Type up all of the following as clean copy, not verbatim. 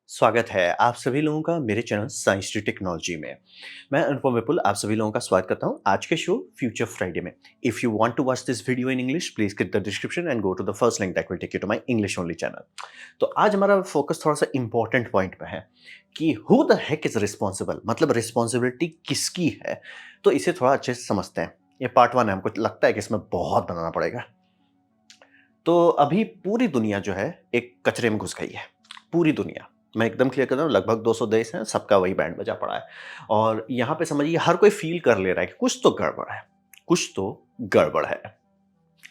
स्वागत है आप सभी लोगों का मेरे चैनल साइंस टू टेक्नोलॉजी में। मैं अनुपम विपुल आप सभी लोगों का स्वागत करता हूं आज के शो फ्यूचर फ्राइडे में। If you want to watch this video in English please click the description and go to the first link that will take you to my English only channel. तो आज हमारा focus थोड़ा सा important point पे है कि who the heck is responsible, मतलब responsibility किसकी है। तो इसे थोड़ा अच्छे से समझते हैं। ये पार्ट वन है, हमको लगता है कि इसमें बहुत बनाना पड़ेगा। तो अभी पूरी दुनिया जो है एक कचरे में घुस गई है। पूरी दुनिया, मैं एकदम क्लियर कर रहा हूँ, लगभग 200 देश हैं, सबका वही बैंड बजा पड़ा है। और यहाँ पे समझिए हर कोई फील कर ले रहा है कि कुछ तो गड़बड़ है, कुछ तो गड़बड़ है।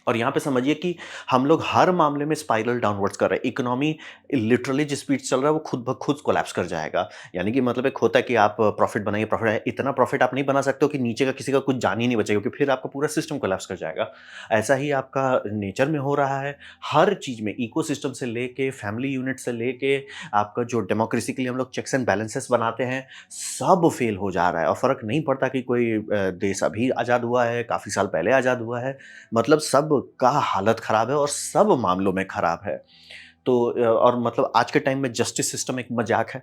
और यहाँ पे समझिए कि हम लोग हर मामले में स्पाइरल डाउनवर्ड्स कर रहे हैं। इकोनॉमी लिटरली जिस स्पीड चल रहा है वो खुद ब खुद कोलैप्स कर जाएगा। यानी कि मतलब एक होता है कि आप प्रॉफिट बनाइए, प्रॉफिट है, इतना प्रॉफिट आप नहीं बना सकते हो कि नीचे का किसी का कुछ जान ही नहीं बचेगा, क्योंकि फिर आपका पूरा सिस्टम कोलैप्स कर जाएगा। ऐसा ही आपका नेचर में हो रहा है। हर चीज़ में इकोसिस्टम से लेके फैमिली यूनिट से लेके आपका जो डेमोक्रेसी के लिए हम लोग चेक्स एंड बैलेंसेस बनाते हैं, सब फेल हो जा रहा है। और फ़र्क नहीं पड़ता कि कोई देश अभी आज़ाद हुआ है, काफ़ी साल पहले आज़ाद हुआ है, मतलब सब का हालत खराब है और सब मामलों में खराब है। तो और मतलब आज के टाइम में जस्टिस सिस्टम एक मजाक है,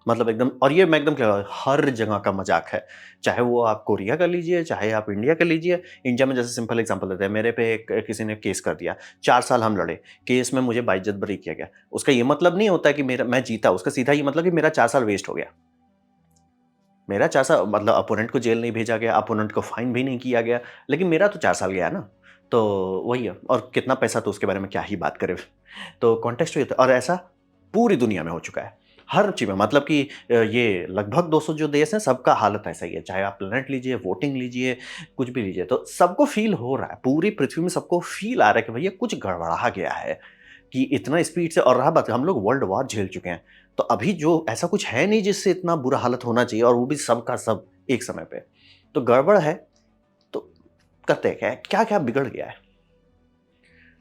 मतलब एकदम। और ये मैं एकदम कह हर जगह का मजाक है। चाहे वो आप कोरिया का लीजिए, चाहे आप इंडिया का लीजिए। इंडिया में जैसे सिंपल एग्जांपल देते हैं, मेरे पे एक किसी ने केस कर दिया, 4 साल हम लड़े, केस में मुझे बाइज्जत बरी किया गया। उसका ये मतलब नहीं होता कि मेरा मैं जीता, उसका सीधा ये मतलब कि मेरा 4 साल वेस्ट हो गया। मेरा 4 साल मतलब अपोनेंट को जेल नहीं भेजा गया, अपोनेंट को फाइन भी नहीं किया गया, लेकिन मेरा तो 4 साल गया ना। तो वही है। और कितना पैसा, तो उसके बारे में क्या ही बात करें। तो कॉन्टेक्स्ट ये था, और ऐसा पूरी दुनिया में हो चुका है। हर चीज़ में, मतलब कि ये लगभग 200 जो देश हैं, सबका हालत ऐसा ही है। चाहे आप प्लेनेट लीजिए, वोटिंग लीजिए, कुछ भी लीजिए, तो सबको फील हो रहा है। पूरी पृथ्वी में सबको फील आ रहा है कि भैया कुछ गड़बड़ा गया है, कि इतना स्पीड से। और रहा बात, हम लोग वर्ल्ड वॉर झेल चुके हैं। तो अभी जो ऐसा कुछ है नहीं जिससे इतना बुरा हालत होना चाहिए, और वो भी सब का सब एक समय पे। तो गड़बड़ है। तो करते हैं क्या, क्या क्या बिगड़ गया है।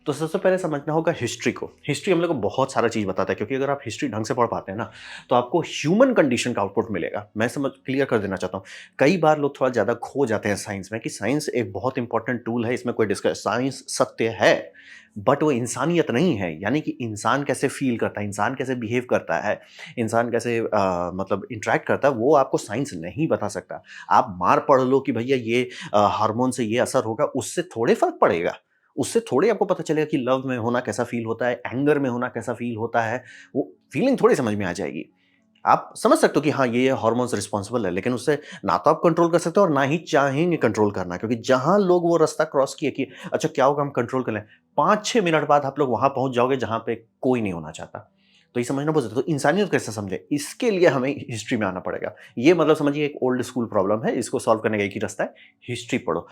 तो सबसे पहले समझना होगा हिस्ट्री को। हिस्ट्री हम लोग को बहुत सारा चीज़ बताता है, क्योंकि अगर आप हिस्ट्री ढंग से पढ़ पाते हैं ना, तो आपको ह्यूमन कंडीशन का आउटपुट मिलेगा। मैं समझ क्लियर कर देना चाहता हूँ। कई बार लोग थोड़ा ज़्यादा खो जाते हैं साइंस में, कि साइंस एक बहुत इंपॉर्टेंट टूल है, इसमें कोई डिस्कस, साइंस सत्य है, बट वो इंसानियत नहीं है। यानी कि इंसान कैसे फील करता है, इंसान कैसे बिहेव करता है, इंसान कैसे मतलब इंटरेक्ट करता है, वो आपको साइंस नहीं बता सकता। आप मार पढ़ लो कि भैया ये हार्मोन से ये असर होगा, उससे थोड़े फर्क पड़ेगा। उससे थोड़े आपको पता चलेगा कि लव में होना कैसा फ़ील होता है, एंगर में होना कैसा फ़ील होता है, वो फ़ीलिंग थोड़ी समझ में आ जाएगी। आप समझ सकते हो कि हाँ, ये हार्मोन्स रिस्पॉन्सिबल है, लेकिन उससे ना तो आप कंट्रोल कर सकते हो और ना ही चाहेंगे कंट्रोल करना, क्योंकि जहाँ लोग वो रास्ता क्रॉस किए कि अच्छा क्या होगा हम कंट्रोल कर लें, 5-6 मिनट बाद आप लोग वहाँ पहुँच जाओगे जहाँ पे कोई नहीं होना चाहता। तो ये समझना बहुत ज़रूरी है। तो इंसानियत कैसे समझे, इसके लिए हमें हिस्ट्री में आना पड़ेगा। ये मतलब समझिए एक ओल्ड स्कूल प्रॉब्लम है, इसको सॉल्व करने का एक ही रास्ता है, हिस्ट्री पढ़ो।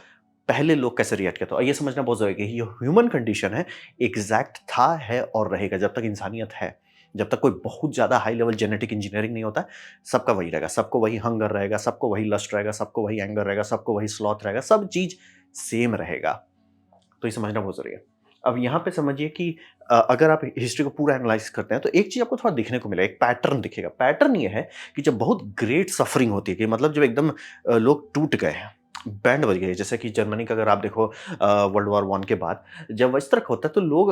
पहले लोग कैसे रिएक्ट करते हैं, और ये समझना बहुत ज़रूरी है कि ये ह्यूमन कंडीशन है, एग्ज़ैक्ट था, है और रहेगा जब तक इंसानियत है। जब तक कोई बहुत ज़्यादा हाई लेवल जेनेटिक इंजीनियरिंग नहीं होता है, सबका वही रहेगा, सबको वही हंगर रहेगा, सबको वही लस्ट रहेगा, सबको वही एंगर रहेगा, सबको वही स्लॉथ रहेगा, सब चीज़ सेम रहेगा। तो ये समझना बहुत ज़रूरी है। अब यहाँ पे समझिए कि अगर आप हिस्ट्री को पूरा एनालाइज़ करते हैं, तो एक चीज़ आपको थोड़ा दिखने को मिलेगा, एक पैटर्न दिखेगा। पैटर्न ये है कि जब बहुत ग्रेट सफरिंग होती है, कि मतलब जब एकदम लोग टूट गए हैं, बैंड बज गई है, जैसे कि जर्मनी का अगर आप देखो वर्ल्ड वॉर 1 के बाद, जब इस तरह का होता है तो लोग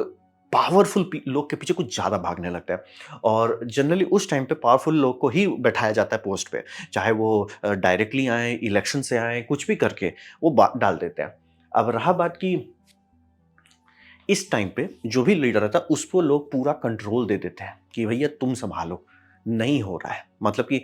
पावरफुल लोग के पीछे कुछ ज़्यादा भागने लगते हैं। और जनरली उस टाइम पे पावरफुल लोग को ही बैठाया जाता है पोस्ट पे, चाहे वो डायरेक्टली आए, इलेक्शन से आए, कुछ भी करके वो डाल देते हैं। अब रहा बात की इस टाइम पे जो भी लीडर रहता है उसको लोग पूरा कंट्रोल दे देते हैं कि भैया तुम संभालो। नहीं हो रहा है, मतलब कि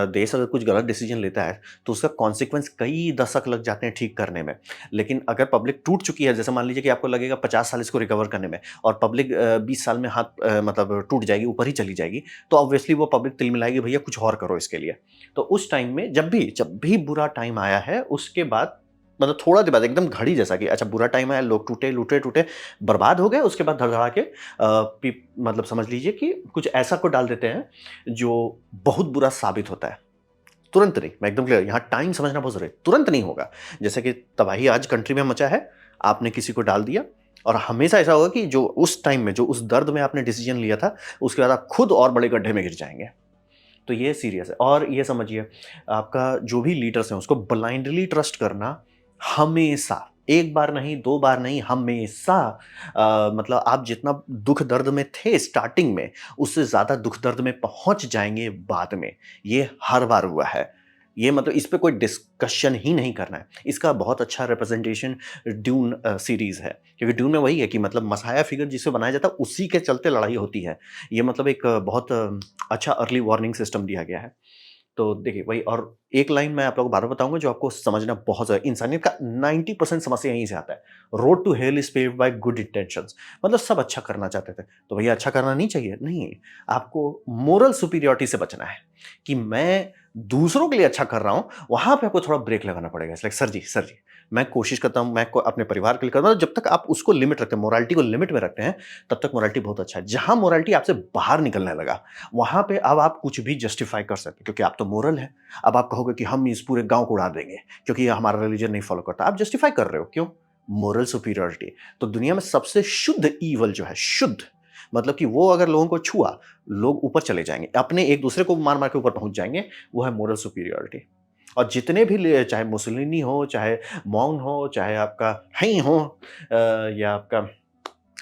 देश अगर कुछ गलत डिसीजन लेता है तो उसका कॉन्सिक्वेंस कई दशक लग जाते हैं ठीक करने में। लेकिन अगर पब्लिक टूट चुकी है, जैसे मान लीजिए कि आपको लगेगा 50 साल इसको रिकवर करने में, और पब्लिक 20 साल में हाथ मतलब टूट जाएगी, ऊपर ही चली जाएगी, तो ऑब्वियसली वो पब्लिक तिलमिलाएगी, भैया कुछ और करो इसके लिए। तो उस टाइम में जब भी बुरा टाइम आया है, उसके बाद मतलब थोड़ा देर बाद एकदम घड़ी जैसा कि अच्छा बुरा टाइम आया, लोग टूटे, लूटे-टूटे, बर्बाद हो गए, उसके बाद धड़-धड़ा के मतलब समझ लीजिए कि कुछ ऐसा को डाल देते हैं जो बहुत बुरा साबित होता है। तुरंत नहीं, मैं एकदम क्लियर, यहाँ टाइम समझना बहुत ज़रूरी है, तुरंत नहीं होगा। जैसे कि तबाही आज कंट्री में मचा है, आपने किसी को डाल दिया, और हमेशा ऐसा होगा कि जो उस टाइम में, जो उस दर्द में आपने डिसीजन लिया था, उसके बाद आप खुद और बड़े गड्ढे में गिर जाएँगे। तो ये सीरियस है। और ये समझिए, आपका जो भी लीडर्स हैं उसको ब्लाइंडली ट्रस्ट करना हमेशा एक बार नहीं, 2 बार नहीं, हमेशा मतलब आप जितना दुःख दर्द में थे स्टार्टिंग में, उससे ज़्यादा दुःख दर्द में पहुँच जाएँगे बाद में। ये हर बार हुआ है। ये मतलब इस पे कोई डिस्कशन ही नहीं करना है। इसका बहुत अच्छा रिप्रेजेंटेशन ड्यून सीरीज़ है। क्योंकि ड्यून में वही है कि मतलब मसाया फिगर जिसे बनाया जाता है, उसी के चलते लड़ाई होती है। ये मतलब एक बहुत अच्छा अर्ली वार्निंग सिस्टम दिया गया है। तो देखिए वही, और एक लाइन मैं आप लोगों को बार-बार बताऊँगा जो आपको समझना बहुत ज़्यादा, इंसानियत का 90% समस्या यहीं से आता है। Road to hell is paved by good intentions. मतलब सब अच्छा करना चाहते थे, तो भैया अच्छा करना नहीं चाहिए? नहीं, आपको मोरल सुपीरियॉरिटी से बचना है कि मैं दूसरों के लिए अच्छा कर रहा हूँ, वहाँ पे आपको थोड़ा ब्रेक लगाना पड़ेगा। इट्स लाइक सर जी, मैं कोशिश करता हूँ, मैं को अपने परिवार के लिए कर रहा हूँ, जब तक आप उसको लिमिट रखते हैं, मोरालिटी को लिमिट में रखते हैं, तब तक मोरालिटी बहुत अच्छा है। जहाँ मोरालिटी आपसे बाहर निकलने लगा, वहाँ पे अब आप कुछ भी जस्टिफाई कर सकते हैं क्योंकि आप तो मोरल हैं। अब आप कहोगे कि हम इस पूरे गाँव को उड़ा देंगे क्योंकि ये हमारा रिलीजन नहीं फॉलो करता। आप जस्टिफाई कर रहे हो, क्यों? Moral superiority. तो दुनिया में सबसे शुद्ध ईवल जो है, शुद्ध मतलब कि वो अगर लोगों को छुआ, लोग ऊपर चले जाएँगे। अपने एक-दूसरे को मार-मार के ऊपर पहुँच जाएँगे, वो है मोरल सुपीरियॉरिटी। और जितने भी ले, चाहे मुसोलिनी हो, चाहे माओ हो, चाहे आपका हैं हो या आपका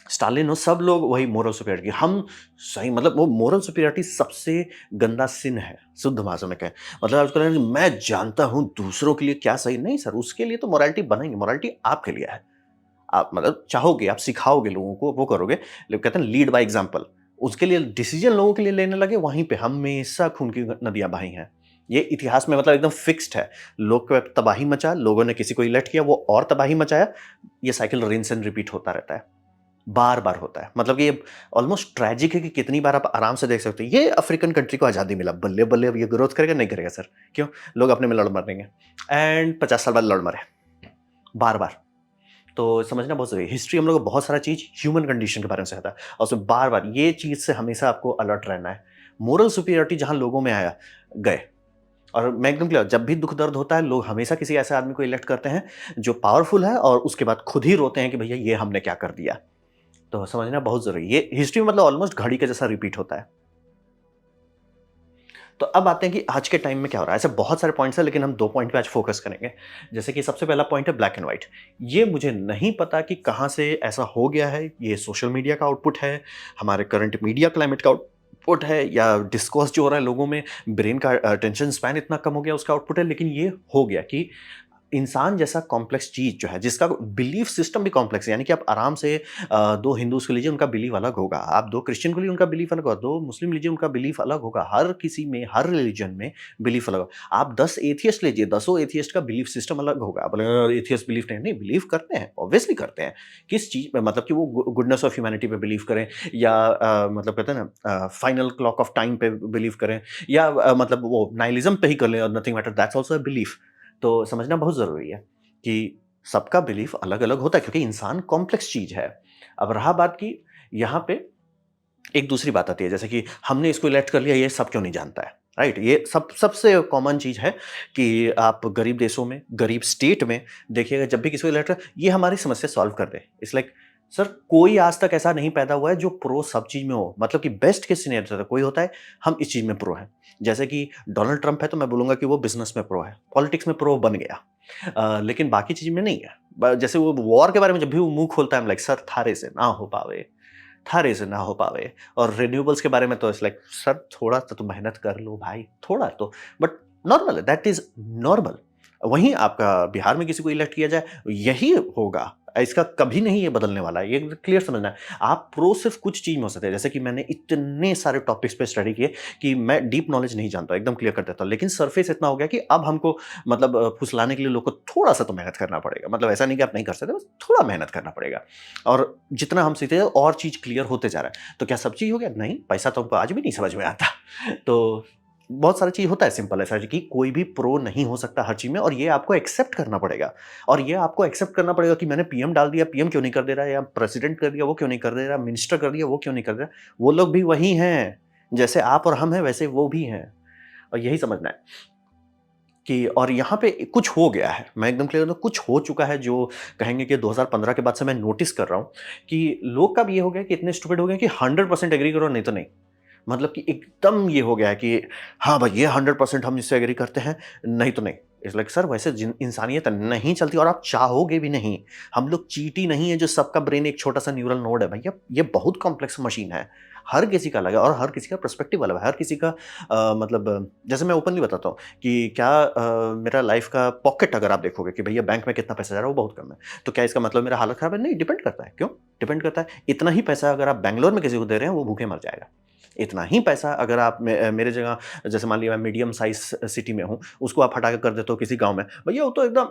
स्टालिन हो, सब लोग वही मोरल सुपीरियरिटी। हम सही मतलब वो मोरल सुपीरियरिटी सबसे गंदा सिन है, शुद्ध भाषा में कहें। मतलब आप उसको कहें कि मैं जानता हूँ दूसरों के लिए क्या सही, नहीं सर, उसके लिए तो मोरालिटी बनेंगे, मोरालिटी आपके लिए है। आप मतलब चाहोगे, आप सिखाओगे लोगों को, वो करोगे, लोग कहते हैं लीड बाय एग्जांपल। उसके लिए डिसीजन लोगों के लिए लेने लगे, वहीं पे हमेशा खून की नदियाँ बही हैं। ये इतिहास में मतलब एकदम फिक्स्ड है। लोग को तबाही मचा, लोगों ने किसी को इलेक्ट किया, वो और तबाही मचाया। ये साइकिल रिंस एंड रिपीट होता रहता है। बार-बार होता है। मतलब कि ये ऑलमोस्ट ट्रेजिक है कि कितनी बार आप आराम से देख सकते हो। ये अफ्रीकन कंट्री को आज़ादी मिला, बल्ले-बल्ले अब ये ग्रोथ करेगा, नहीं करेगा सर। क्यों? लोग अपने में लड़ मरेंगे एंड 50 साल बाद लड़ मरे, बार-बार। तो समझना बहुत ज़रूरी है। हिस्ट्री हम लोग को बहुत सारा चीज़ ह्यूमन कंडीशन के बारे में सिखाता है और उसमें बार-बार ये चीज़ से हमेशा आपको अलर्ट रहना है। मोरल सुपीरियॉरिटी जहाँ लोगों में आया, गए। और मैं एकदम क्लियर, जब भी दुःख दर्द होता है, लोग हमेशा किसी ऐसे आदमी को इलेक्ट करते हैं जो पावरफुल है और उसके बाद खुद ही रोते हैं कि भैया ये हमने क्या कर दिया। तो समझना बहुत ज़रूरी है। ये हिस्ट्री में मतलब ऑलमोस्ट घड़ी के जैसा रिपीट होता है। तो अब आते हैं कि आज के टाइम में क्या हो रहा है। ऐसे बहुत सारे पॉइंट्स हैं लेकिन हम 2 पॉइंट पे आज फोकस करेंगे। जैसे कि सबसे पहला पॉइंट है ब्लैक एंड व्हाइट। ये मुझे नहीं पता कि कहाँ से ऐसा हो गया है। ये सोशल मीडिया का आउटपुट है, हमारे करंट मीडिया क्लाइमेट का आउटपुट है, या डिस्कोर्स जो हो रहा है लोगों में, ब्रेन का अटेंशन स्पैन इतना कम हो गया उसका आउटपुट है। लेकिन ये हो गया कि इंसान जैसा कॉम्प्लेक्स चीज़ जो है, जिसका बिलीफ सिस्टम भी कॉम्प्लेक्स है, यानी कि आप आराम से 2 हिंदूज़ को लीजिए, उनका बिलीफ अलग होगा। आप 2 क्रिश्चियन को लीजिए, उनका बिलीफ अलग होगा। 2 मुस्लिम लीजिए, उनका बिलीफ अलग होगा। हर किसी में, हर रिलिजन में बिलीफ अलग होगा। आप 10 एथियस्ट लीजिए, 10 एथियस्ट का बिलीफ सिस्टम अलग होगा। आप बोलेंगे एथियस्ट बिलीफ नहीं बिलीव करते हैं, ऑब्वियसली करते हैं। किस चीज़ पे? मतलब कि वो गुडनेस ऑफ ह्यूमैनिटी पे बिलीव करें, या मतलब कहते हैं ना फाइनल क्लॉक ऑफ टाइम पे बिलीव करें, या मतलब वो नाइलिज्म पे ही कर लें और nothing matter, that's also a belief. तो समझना बहुत ज़रूरी है कि सबका बिलीफ अलग-अलग होता है क्योंकि इंसान कॉम्प्लेक्स चीज़ है। अब रहा बात की यहाँ पे एक दूसरी बात आती है, जैसे कि हमने इसको इलेक्ट कर लिया, ये सब क्यों नहीं जानता है, राइट? ये सबसे कॉमन चीज़ है कि आप गरीब देशों में, गरीब स्टेट में देखिएगा, जब भी किसी को इलेक्ट ये हमारी समस्या सॉल्व कर दे। इट्स लाइक सर, कोई आज तक ऐसा नहीं पैदा हुआ है जो प्रो सब चीज़ में हो। मतलब कि बेस्ट केस सिनेरियो तो कोई होता है, हम इस चीज़ में प्रो हैं। जैसे कि डोनाल्ड ट्रंप है तो मैं बोलूँगा कि वो बिज़नेस में प्रो है, पॉलिटिक्स में प्रो बन गया। लेकिन बाकी चीज़ में नहीं है। ब जैसे वो वॉर के बारे में जब भी वो मुँह खोलता है, आई एम लाइक सर, थारे से ना हो पावे, थारे से ना हो पावे। और रिन्यूएबल्स के बारे में तो इट्स लाइक सर, थोड़ा सा तो मेहनत कर लो भाई, थोड़ा तो, बट नॉर्मल है, दैट इज़ नॉर्मल। वहीं आपका बिहार में किसी को इलेक्ट किया जाए, यही होगा। इसका कभी नहीं ये बदलने वाला है, ये क्लियर समझना है। आप प्रो सिर्फ़ कुछ चीज़ में हो सकते हैं, जैसे कि मैंने इतने सारे टॉपिक्स पे स्टडी किए कि मैं डीप नॉलेज नहीं जानता, एकदम क्लियर कर देता हूँ। लेकिन सरफेस इतना हो गया कि अब हमको मतलब फुसलाने के लिए लोग को थोड़ा-सा तो मेहनत करना पड़ेगा। मतलब ऐसा नहीं कि आप नहीं कर सकते, बस थोड़ा मेहनत करना पड़ेगा। और जितना हम सीखते हैं और चीज़ क्लियर होते जा रहा है। तो क्या सब चीज़ हो गया? नहीं, पैसा तो हमको आज भी नहीं समझ में आता। तो बहुत सारी चीज़ होता है सिंपल ऐसा कि कोई भी प्रो नहीं हो सकता हर चीज़ में, और ये आपको एक्सेप्ट करना पड़ेगा। और ये आपको एक्सेप्ट करना पड़ेगा कि मैंने पीएम डाल दिया, पीएम क्यों नहीं कर दे रहा है, या प्रेसिडेंट कर दिया, वो क्यों नहीं कर दे रहा, मिनिस्टर कर दिया, वो क्यों नहीं कर दे रहा। वो लोग भी वही हैं, जैसे आप और हम हैं वैसे वो भी हैं। और यही समझना है कि और यहाँ पे कुछ हो गया है, मैं एकदम क्लियर हूँ, कुछ हो चुका है जो कहेंगे कि 2015 के बाद से मैं नोटिस कर रहा हूँ कि लोग का भी ये हो गया कि इतने स्टूपिड हो गए कि 100% एग्री करो, नहीं तो नहीं। मतलब कि एकदम ये हो गया है कि हाँ भाई, ये 100% हम इससे एग्री करते हैं, नहीं तो नहीं। इट्स लाइक सर वैसे इंसानियत नहीं चलती और आप चाहोगे भी नहीं। हम लोग चीटी नहीं है जो सबका ब्रेन एक छोटा सा न्यूरल नोड है भैया, ये बहुत कॉम्प्लेक्स मशीन है। हर किसी का अलग है और हर किसी का पर्सपेक्टिव अलग है, हर किसी का मतलब जैसे मैं ओपनली बताता हूँ कि क्या मेरा लाइफ का पॉकेट अगर आप देखोगे कि भैया बैंक में कितना पैसा जा रहा है वो बहुत कम है, तो क्या इसका मतलब मेरा हालत खराब है? नहीं, डिपेंड करता है। क्यों डिपेंड करता है? इतना ही पैसा अगर आप बैंगलोर में किसी को दे रहे हैं वो भूखे मर जाएगा। इतना ही पैसा अगर आप मेरे जगह, जैसे मान लिया मैं मीडियम साइज सिटी में हूँ, उसको आप हटा के कर देते हो किसी गाँव में, भैया वो तो एकदम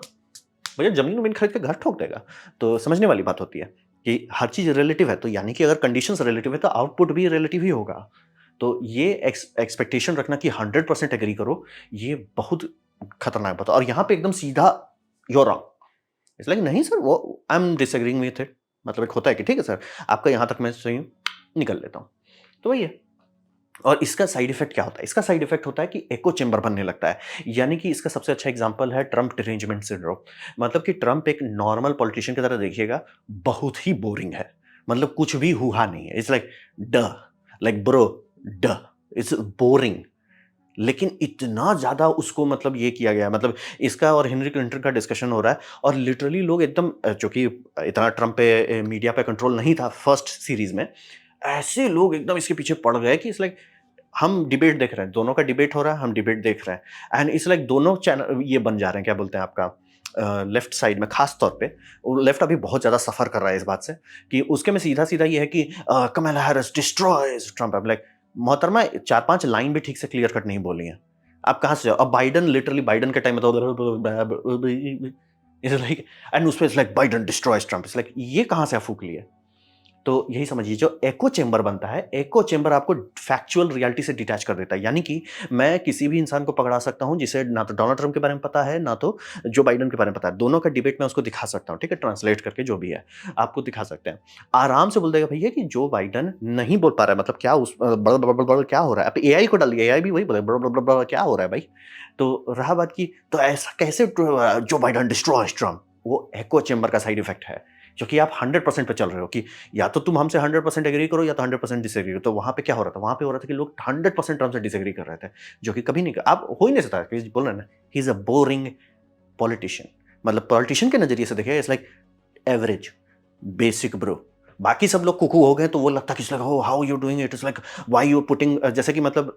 भैया ज़मीन-वमीन खरीद के घर ठोक देगा। तो समझने वाली बात होती है कि हर चीज़ रिलेटिव है, तो यानी कि अगर कंडीशंस रिलेटिव है तो आउटपुट भी रिलेटिव ही होगा। तो ये एक्सपेक्टेशन रखना कि 100% एग्री करो, ये बहुत खतरनाक बात है और यहाँ पे एकदम सीधा you are wrong. It's like नहीं सर, वो I am disagreeing with it. मतलब एक होता है कि ठीक है सर, आपका यहाँ तक मैं सही हूँ, निकल लेता हूँ। तो वही है। और इसका साइड इफेक्ट क्या होता है? इसका साइड इफेक्ट होता है कि एको चेंबर बनने लगता है। यानी कि इसका सबसे अच्छा एग्जांपल है ट्रम्प डिरेंजमेंट सिंड्रोम। मतलब कि ट्रम्प एक नॉर्मल पॉलिटिशियन की तरह देखिएगा, बहुत ही बोरिंग है। मतलब कुछ भी हुआ नहीं है। इट्स लाइक ड, लाइक ब्रो, ड, इट्स बोरिंग। लेकिन इतना ज़्यादा उसको मतलब ये किया गया है, मतलब इसका और हिलरी क्लिंटन का डिस्कशन हो रहा है और लिटरली लोग एकदम चूँकि इतना ट्रम्प पे मीडिया पे कंट्रोल नहीं था फर्स्ट सीरीज़ में, ऐसे लोग एकदम इसके पीछे पड़ गए कि इट्स लाइक हम डिबेट देख रहे हैं, दोनों का डिबेट हो रहा है, हम डिबेट देख रहे हैं एंड इट्स लाइक दोनों चैनल ये बन जा रहे हैं, क्या बोलते हैं आपका लेफ्ट साइड में खास तौर पे। लेफ्ट अभी बहुत ज़्यादा सफ़र कर रहा है इस बात से कि उसके में सीधा-सीधा ये है कि Kamala Harris destroys Trump. I am like मोहतरमा 4-5 लाइन भी ठीक से क्लियर कट नहीं बोली हैं। आप कहाँ से जाओ? अब बाइडेन लिटरली बाइडेन के टाइम में तो इट्स लाइक एंड उसपे it's like Biden destroys Trump. It's like ये कहाँ से आप फूँक लिए? तो यही समझिए जो एको चेंबर बनता है, एको चेंबर आपको फैक्चुअल रियलिटी से डिटैच कर देता है। यानी कि मैं किसी भी इंसान को पकड़ा सकता हूँ जिसे ना तो डोनाल्ड ट्रम्प के बारे में पता है, ना तो जो बाइडेन के बारे में पता है। दोनों का डिबेट मैं उसको दिखा सकता हूँ, ठीक है? ट्रांसलेट करके जो भी है, आपको दिखा सकते हैं। आराम से बोल देगा भैया कि जो बाइडेन नहीं बोल पा रहा है, मतलब क्या उस बड़ क्या हो रहा है? आप एआई को डालिए, एआई भी वही बोले बड़ क्या हो रहा है भाई? तो रहा बात की तो ऐसा कैसे जो बाइडेन डिस्ट्रॉयज ट्रम्प, वो एको चेंबर का साइड इफेक्ट है। क्योंकि आप 100% पे चल रहे हो कि या तो तुम हमसे 100% एग्री करो या तो 100% डिसएग्री करो। तो वहाँ पे क्या हो रहा था? वहाँ पे हो रहा था कि लोग 100% हमसे डिसएग्री कर रहे थे, जो कि कभी नहीं आप हो ही नहीं सकता। कि बोल रहे हैं ना, he is a boring politician. मतलब पॉलिटिशियन के नज़रिए से देखिए it's like average, basic bro. बाकी सब लोग कुकू हो गए तो वो लगता है कि oh how you doing it, it's like why you putting, जैसे कि मतलब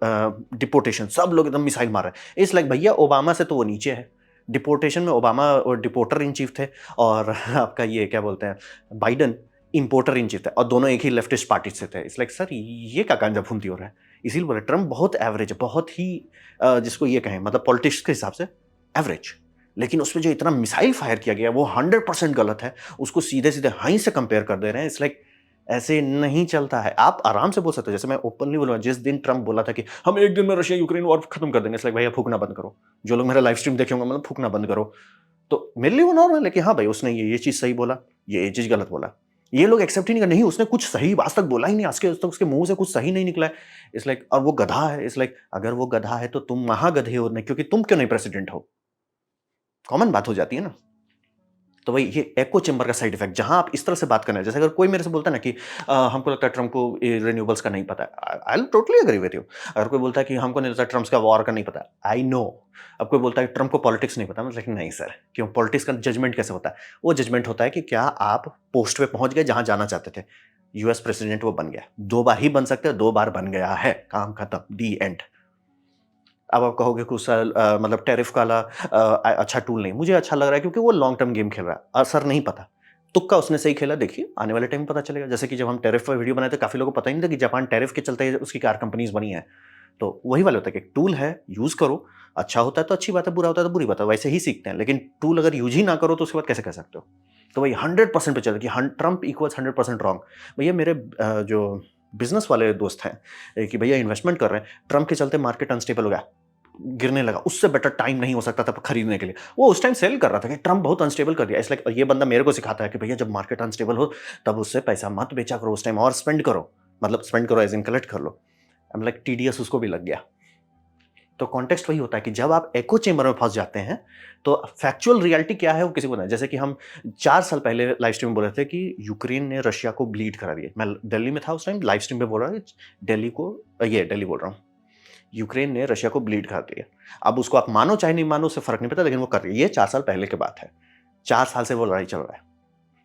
डिपोर्टेशन, सब लोग एकदम मिसाइल मार रहे हैं। इट्स लाइक भैया ओबामा से तो वो नीचे है। डिपोर्टेशन में ओबामा और डिपोर्टर इन चीफ थे और आपका ये क्या बोलते हैं बाइडन इंपोर्टर इन चीफ थे और दोनों एक ही लेफ्टिस्ट पार्टी से थे। इट्स लाइक सर ये क्या गांजा फूंती हो रहा है? इसीलिए बोले ट्रम्प बहुत एवरेज है, बहुत ही जिसको ये कहें मतलब पॉलिटिक्स के हिसाब से एवरेज। लेकिन उसमें जो इतना मिसाइल फायर किया गया वो 100% गलत है। उसको सीधे सीधे हाई से कंपेयर कर दे रहे हैं। इट्स लाइक ऐसे नहीं चलता है। आप आराम से बोल सकते हो, जैसे मैं ओपनली बोलूँगा, जिस दिन ट्रम्प बोला था कि हम एक दिन में रशिया यूक्रेन वॉर खत्म कर देंगे, इट्स लाइक भैया फूकना बंद करो। जो लोग मेरा लाइव स्ट्रीम देखे होंगे मतलब फूकना बंद करो। तो मेरे लिए वो नॉर्मल है कि हाँ भाई उसने ये चीज़ सही बोला, ये चीज़ गलत बोला। ये लोग एक्सेप्ट ही नहीं कर, नहीं उसने कुछ सही आज तक बोला ही नहीं, आज तक उसके मुँह से कुछ सही नहीं निकला है। इट्स लाइक और वो गधा है। इट्स लाइक अगर वो गधा है तो तुम महागधे हो, नहीं क्योंकि तुम क्यों नहीं प्रेसिडेंट हो? कॉमन बात हो जाती है ना। तो वही ये एको चेंबर का साइड इफेक्ट, जहां आप इस तरह से बात कर रहे हैं, जैसे अगर कोई मेरे से बोलता है ना कि हमको लगता है ट्रम्प को रिन्यूएबल्स का नहीं पता है, I will totally agree with you. अगर कोई बोलता है कि हमको नहीं लगता ट्रम्प का वॉर का नहीं पता, आई नो। अब कोई बोलता है ट्रम्प को पॉलिटिक्स नहीं पता, मैं लेकिन नहीं सर, क्यों? पॉलिटिक्स का जजमेंट कैसे होता है? वो जजमेंट होता है कि क्या आप पोस्ट पे पहुंच गए जहां जाना चाहते थे। यूएस प्रेसिडेंट वो बन गया, 2 बार ही बन सकते हैं, 2 बार बन गया है, काम खत्म, दी एंड। अब आप कहोगे कि उसका मतलब टैरिफ वाला अच्छा टूल नहीं, मुझे अच्छा लग रहा है क्योंकि वो लॉन्ग टर्म गेम खेल रहा है, असर नहीं पता। तुक्का उसने सही खेला, देखिए आने वाले टाइम में पता चलेगा। जैसे कि जब हम टैरिफ पर वीडियो बनाए थे, काफ़ी लोगों को पता ही नहीं था कि जापान टैरिफ के चलते उसकी कार कंपनीज बनी है। तो वही वाला होता है कि एक टूल है, यूज़ करो, अच्छा होता है तो अच्छी बात है, बुरा होता है तो बुरी बात है, वैसे ही सीखते हैं। लेकिन टूल अगर यूज़ ही ना करो तो उसके बाद कैसे कह सकते हो? तो वही 100% पे चल कि ट्रम्प इक्वल्स 100% रॉन्ग। भैया मेरे जो बिजनेस वाले दोस्त हैं कि भैया इन्वेस्टमेंट कर रहे हैं, ट्रम्प के चलते मार्केट अनस्टेबल हो गया, गिरने लगा, उससे बेटर टाइम नहीं हो सकता था खरीदने के लिए। वो उस टाइम सेल कर रहा था कि ट्रम्प बहुत अनस्टेबल कर दिया। इसलिए ये बंदा मेरे को सिखाता है कि भैया जब मार्केट अनस्टेबल हो तब उससे पैसा मत बेचा करो उस टाइम, और स्पेंड करो, मतलब स्पेंड करो एज इन कलेक्ट कर लो। आई एम लाइक टीडीएस उसको भी लग गया। तो कॉन्टेक्स्ट वही होता है कि जब आप एको चेंबर में फंस जाते हैं तो फैक्चुअल रियलिटी क्या है वो किसी को नहीं। जैसे कि हम 4 साल पहले लाइव स्ट्रीम में बोल रहे थे कि यूक्रेन ने रशिया को ब्लीड करा दिया। मैं दिल्ली में था उस टाइम, लाइव स्ट्रीम पे बोल रहा था दिल्ली को, ये दिल्ली बोल रहा हूँ, यूक्रेन ने रशिया को ब्लीड कर दिया। अब उसको आप मानो चाहे नहीं मानो, उससे फ़र्क नहीं पड़ता, लेकिन वो कर रही है। ये 4 साल पहले की बात है। 4 साल से वो लड़ाई चल रहा है।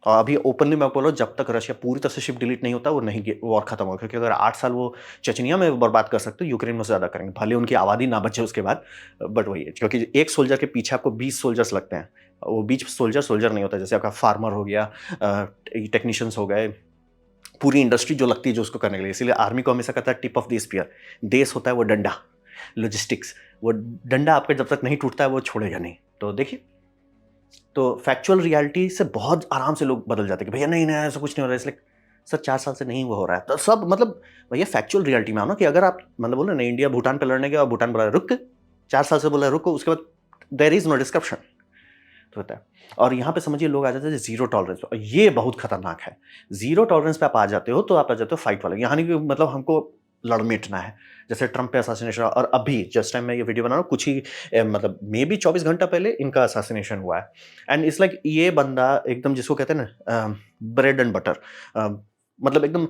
और अभी ओपनली मैं बोल रहा हूँ, जब तक रशिया पूरी तरह से शिप डिलीट नहीं होता, वो नहीं वॉर खत्म होगा। क्योंकि अगर 8 साल वो चेचनिया में बर्बाद कर सकते, यूक्रेन में से ज़्यादा करेंगे। भले उनकी आबादी ना बचे उसके बाद, बट वही है, क्योंकि एक सोल्जर के पीछे आपको 20 सोल्जर्स लगते हैं। वो 20 सोल्जर नहीं होता। जैसे आपका फार्मर हो गया, टेक्नीशियंस हो गए, पूरी इंडस्ट्री जो लगती है जो उसको करने के लिए। इसीलिए आर्मी को हमेशा कहता है टिप ऑफ द स्पीयर। देश होता है वो डंडा, लॉजिस्टिक्स। वो डंडा आपका जब तक नहीं टूटता है वो छोड़ेगा नहीं। तो देखिए, तो फैक्चुअल रियलिटी से बहुत आराम से लोग बदल जाते हैं कि भैया नहीं नहीं ऐसा कुछ नहीं हो रहा है, इसलिए सर 4 साल से नहीं वो हो रहा है। तो सब मतलब भैया फैक्चुअल रियलिटी में आओ ना, कि अगर आप मतलब बोलो ना, इंडिया भूटान पे लड़ने गया और भूटान बोला रुक, 4 साल से बोला रुक, उसके बाद देयर इज नो डिस्क्रप्शन तो होता है। और यहाँ पे समझिए लोग आ जाते हैं जीरो टॉलरेंस पे, और ये बहुत खतरनाक है। जीरो टॉलरेंस पे आप आ जाते हो तो आप आ जाते हो फाइट वाले। यहाँ नहीं कि मतलब हमको लड़ मिटना है। जैसे ट्रंप पे असैसिनेशन, और अभी जस्ट टाइम मैं ये वीडियो बना रहा हूँ, कुछ ही मतलब मे बी 24 घंटा पहले इनका असैसिनेशन हुआ है। एंड इट्स लाइक ये बंदा एकदम जिसको कहते हैं ना ब्रेड एंड बटर, मतलब एकदम